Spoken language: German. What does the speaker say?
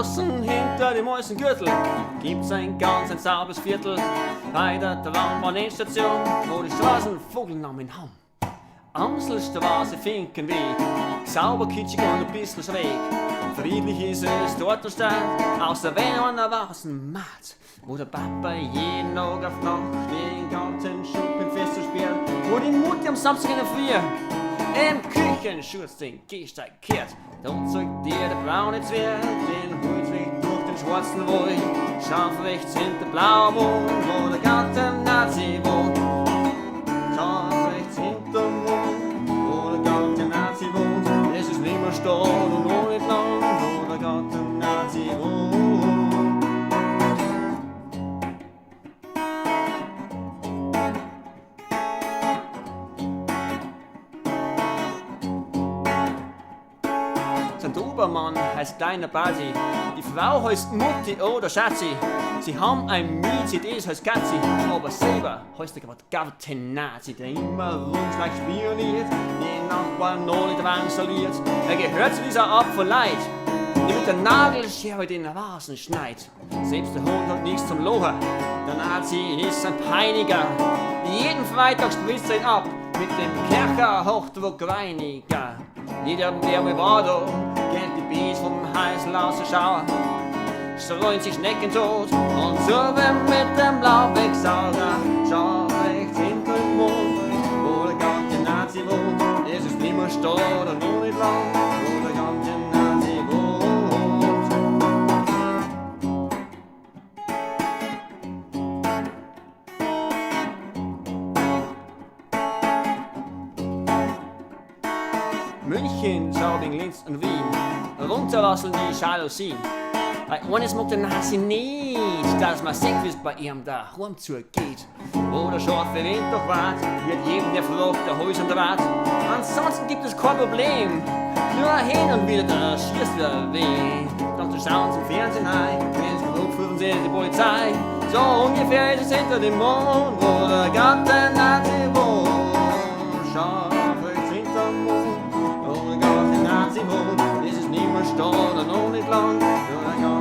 Draußen hinter dem Mäusengürtel gibt's ein sauberes Viertel. Weiter der Bahnstation, wo die Straßenvogelnamen haben. Amselstraße, Finkenweg, sauber, kitschig und ein bisschen schräg. Friedlich ist es dort der Stadt, außer wenn einer war's ein Mat, wo der Papa jeden Tag auf Nacht den ganzen Schuppen festsperrt, wo die Mutti am Samstag in der Früh im Küchenschutz den Gehsteig kehrt. Dann zeigt dir der braune Zwerg den Holzweg durch den schwarzen Wald. Scharf rechts hinter blauer Mond, wo der ganze Nazi wohnt. Scharf rechts hinter Mond, wo der ganze Nazi wohnt. Es ist nimmer Stadt und noch nicht lang, wo der ganze Nazi wohnt. Der Obermann heißt kleiner Basi, die Frau heißt Mutti oder Schatzi. Sie haben ein Mädchen, das heißt Katzi, aber selber heißt der garte Nazi, der immer rumschleicht spioniert, den Nachbarn noch nicht drangsaliert. Er gehört zu dieser Art von Leid, die mit der Nagelschere den Rasen schneit. Selbst der Hund hat nichts zum Locher, der Nazi ist ein Peiniger. Jeden Freitag spritzt er ihn ab mit dem Kercher Hochdruckreiniger. Jeder, der mir war da, kennt die Bies vom heißen Lauserschauer. Streuen sich Schnecken tot und surfen mit dem Blauwegsauger. Schau rechts hinter den Mond, wo der ganze Nazi wohnt. Es ist nimmer Stadt und nur nicht lang, wo der ganze Nazi wohnt. München, Straubing, Linz und Wien, runterrasseln die Jalousien. Bei eines mag der Nazi nicht, dass man sieht, wie's bei ihm daheim zugeht. Wo der scharfe Wind doch wart, wird jedem der fragt, der Hals an der Wart. Ansonsten gibt es kein Problem, nur hin und wieder, da schießt wer weh. Doch da schauen zum Fernsehen ein, wenn's genug führen sie die Polizei. So ungefähr ist es hinter dem Mond, wo der ganze Nazi wohnt. Scharf rechts hinterm Mond, wo der ganze Nazi wohnt. Es ist niemand Stadt und noch nicht lang, nur der ganze